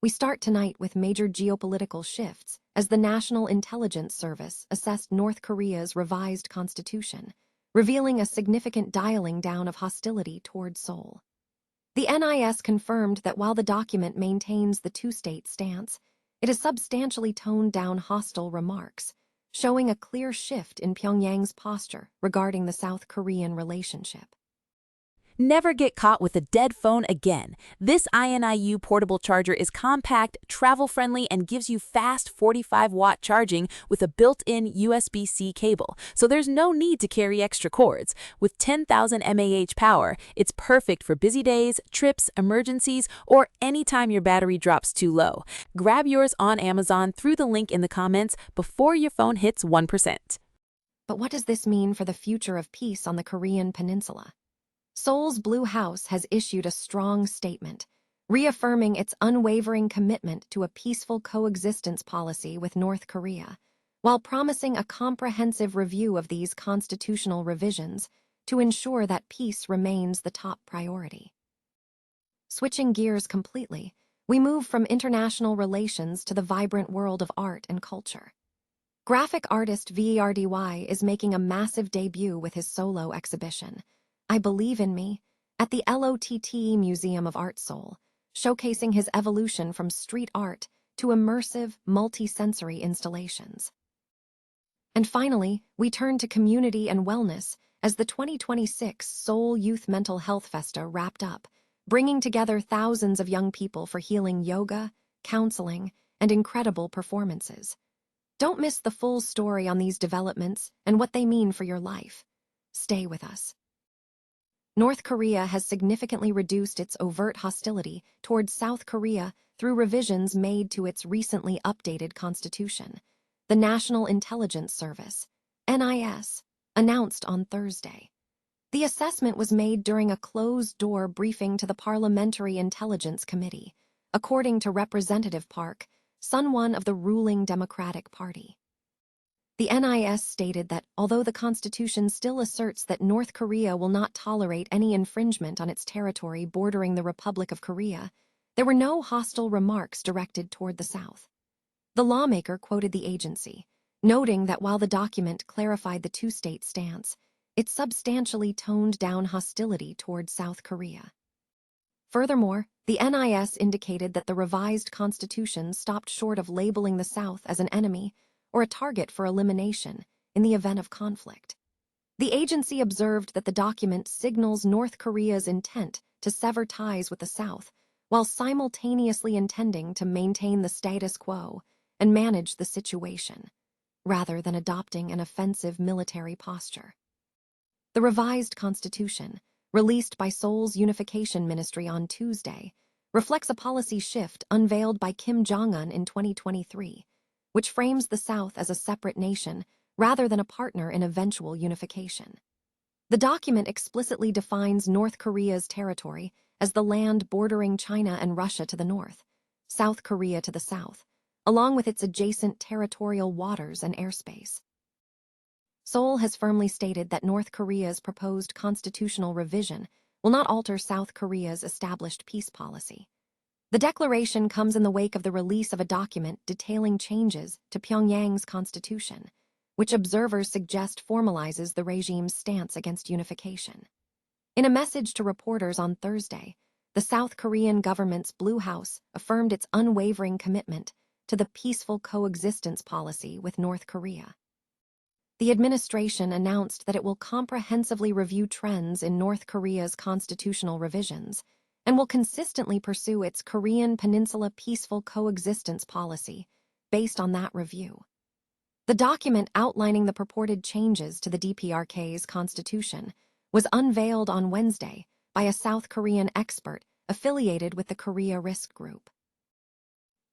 We start tonight with major geopolitical shifts as the National Intelligence Service assessed North Korea's revised constitution, revealing a significant dialing down of hostility toward Seoul. The NIS confirmed that while the document maintains the two-state stance, it has substantially toned down hostile remarks, showing a clear shift in Pyongyang's posture regarding the South Korean relationship. Never get caught with a dead phone again. This INIU portable charger is compact, travel-friendly, and gives you fast 45-watt charging with a built-in USB-C cable, so there's no need to carry extra cords. With 10,000 mAh power, it's perfect for busy days, trips, emergencies, or anytime your battery drops too low. Grab yours on Amazon through the link in the comments before your phone hits 1%. But what does this mean for the future of peace on the Korean peninsula? Seoul's Blue House has issued a strong statement, reaffirming its unwavering commitment to a peaceful coexistence policy with North Korea, while promising a comprehensive review of these constitutional revisions to ensure that peace remains the top priority. Switching gears completely, we move from international relations to the vibrant world of art and culture. Graphic artist VERDY is making a massive debut with his solo exhibition, I Believe in Me, at the LOTT Museum of Art Seoul, showcasing his evolution from street art to immersive, multi-sensory installations. And finally, we turn to community and wellness as the 2026 Seoul Youth Mental Health Festa wrapped up, bringing together thousands of young people for healing yoga, counseling, and incredible performances. Don't miss the full story on these developments and what they mean for your life. Stay with us. North Korea has significantly reduced its overt hostility towards South Korea through revisions made to its recently updated constitution, the National Intelligence Service, NIS, announced on Thursday. The assessment was made during a closed-door briefing to the Parliamentary Intelligence Committee, according to Representative Park, Sun-won of the ruling Democratic Party. The NIS stated that although the Constitution still asserts that North Korea will not tolerate any infringement on its territory bordering the Republic of Korea, there were no hostile remarks directed toward the South. The lawmaker quoted the agency, noting that while the document clarified the two-state stance, it substantially toned down hostility toward South Korea. Furthermore, the NIS indicated that the revised constitution stopped short of labeling the South as an enemy or a target for elimination in the event of conflict. The agency observed that the document signals North Korea's intent to sever ties with the South, while simultaneously intending to maintain the status quo and manage the situation, rather than adopting an offensive military posture. The revised constitution, released by Seoul's Unification Ministry on Tuesday, reflects a policy shift unveiled by Kim Jong-un in 2023, which frames the South as a separate nation rather than a partner in eventual unification. The document explicitly defines North Korea's territory as the land bordering China and Russia to the north, South Korea to the south, along with its adjacent territorial waters and airspace. Seoul has firmly stated that North Korea's proposed constitutional revision will not alter South Korea's established peace policy. The declaration comes in the wake of the release of a document detailing changes to Pyongyang's constitution, which observers suggest formalizes the regime's stance against unification. In a message to reporters on Thursday, the South Korean government's Blue House affirmed its unwavering commitment to the peaceful coexistence policy with North Korea. The administration announced that it will comprehensively review trends in North Korea's constitutional revisions and will consistently pursue its Korean Peninsula peaceful coexistence policy based on that review. The document outlining the purported changes to the DPRK's constitution was unveiled on Wednesday by a South Korean expert affiliated with the Korea Risk Group.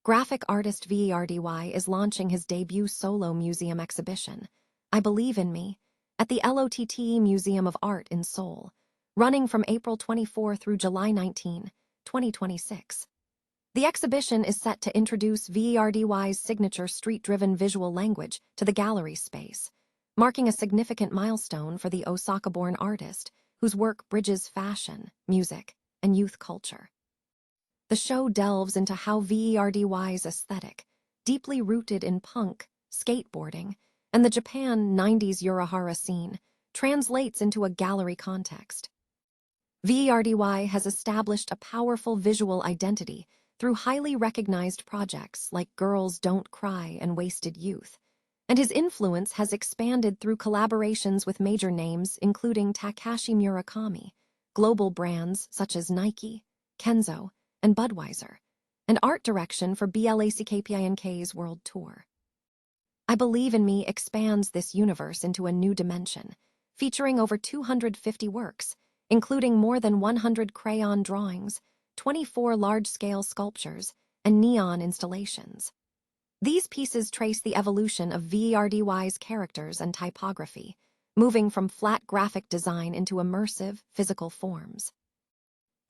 Graphic artist VERDY is launching his debut solo museum exhibition, I Believe in Me, at the LOTT Museum of Art in Seoul, running from April 24 through July 19, 2026. The exhibition is set to introduce VERDY's signature street-driven visual language to the gallery space, marking a significant milestone for the Osaka-born artist whose work bridges fashion, music, and youth culture. The show delves into how VERDY's aesthetic, deeply rooted in punk, skateboarding, and the Japan 90s Urahara scene, translates into a gallery context. VERDY has established a powerful visual identity through highly recognized projects like Girls Don't Cry and Wasted Youth, and his influence has expanded through collaborations with major names including Takashi Murakami, global brands such as Nike, Kenzo, and Budweiser, and art direction for BLACKPINK's World Tour. I Believe in Me expands this universe into a new dimension, featuring over 250 works, including more than 100 crayon drawings, 24 large-scale sculptures, and neon installations. These pieces trace the evolution of VERDY's characters and typography, moving from flat graphic design into immersive, physical forms.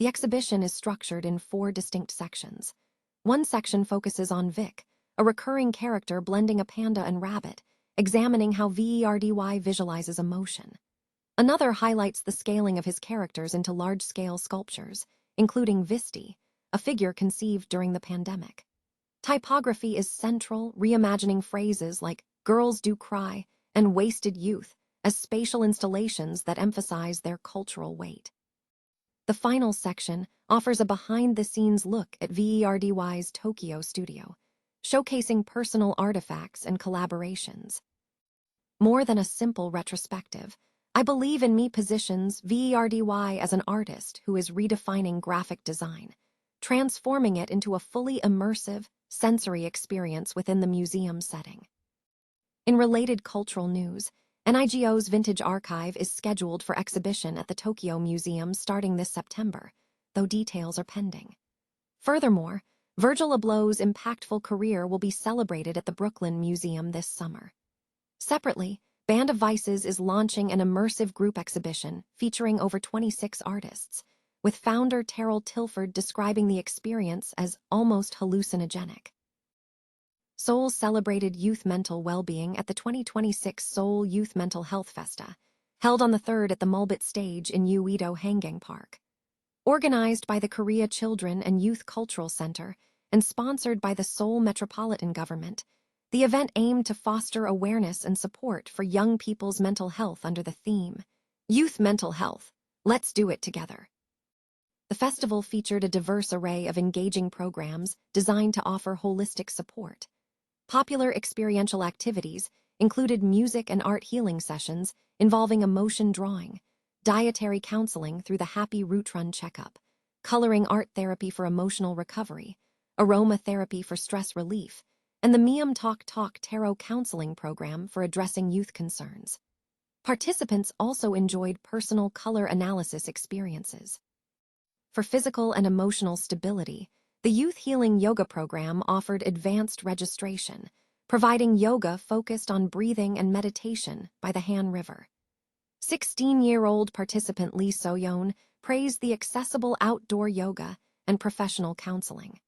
The exhibition is structured in 4 distinct sections. One section focuses on Vic, a recurring character blending a panda and rabbit, examining how VERDY visualizes emotion. Another highlights the scaling of his characters into large-scale sculptures, including Visti, a figure conceived during the pandemic. Typography is central, reimagining phrases like "girls do cry" and "wasted youth" as spatial installations that emphasize their cultural weight. The final section offers a behind-the-scenes look at VERDY's Tokyo studio, showcasing personal artifacts and collaborations. More than a simple retrospective, I Believe in Me positions VERDY as an artist who is redefining graphic design, transforming it into a fully immersive, sensory experience within the museum setting. In related cultural news, NIGO's Vintage Archive is scheduled for exhibition at the Tokyo Museum starting this September, though details are pending. Furthermore, Virgil Abloh's impactful career will be celebrated at the Brooklyn Museum this summer. Separately, Band of Vices is launching an immersive group exhibition featuring over 26 artists, with founder Terrell Tilford describing the experience as almost hallucinogenic. Seoul celebrated youth mental well-being at the 2026 Seoul Youth Mental Health Festa, held on the 3rd at the Mulbit Stage in Uido Hanggang Park. Organized by the Korea Children and Youth Cultural Center and sponsored by the Seoul Metropolitan Government, the event aimed to foster awareness and support for young people's mental health under the theme, Youth Mental Health, Let's Do It Together. The festival featured a diverse array of engaging programs designed to offer holistic support. Popular experiential activities included music and art healing sessions involving emotion drawing, dietary counseling through the Happy Root Run checkup, coloring art therapy for emotional recovery, aromatherapy for stress relief, and the Mium Talk Tarot counseling program for addressing youth concerns. Participants also enjoyed personal color analysis experiences. For physical and emotional stability, the Youth Healing Yoga program offered advanced registration, providing yoga focused on breathing and meditation by the Han River. 16-year-old participant Lee So-yeon praised the accessible outdoor yoga and professional counseling.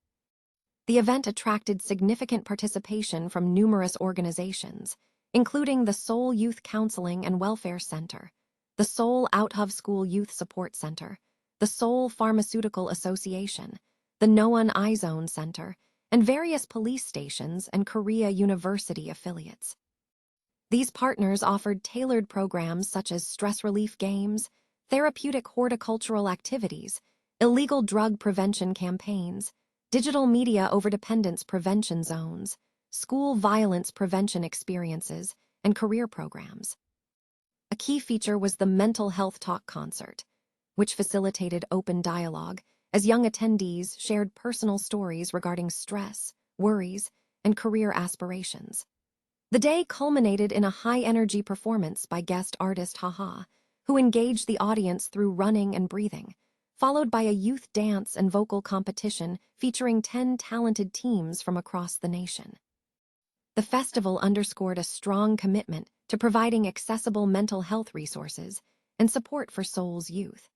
The event attracted significant participation from numerous organizations, including the Seoul Youth Counseling and Welfare Center, the Seoul Out-of School Youth Support Center, the Seoul Pharmaceutical Association, the Noan iZone Center, and various police stations and Korea University affiliates. These partners offered tailored programs such as stress relief games, therapeutic horticultural activities, illegal drug prevention campaigns, digital media overdependence prevention zones, school violence prevention experiences, and career programs. A key feature was the Mental Health Talk concert, which facilitated open dialogue as young attendees shared personal stories regarding stress, worries, and career aspirations. The day culminated in a high-energy performance by guest artist Haha, who engaged the audience through running and breathing, followed by a youth dance and vocal competition featuring 10 talented teams from across the nation. The festival underscored a strong commitment to providing accessible mental health resources and support for Seoul's youth.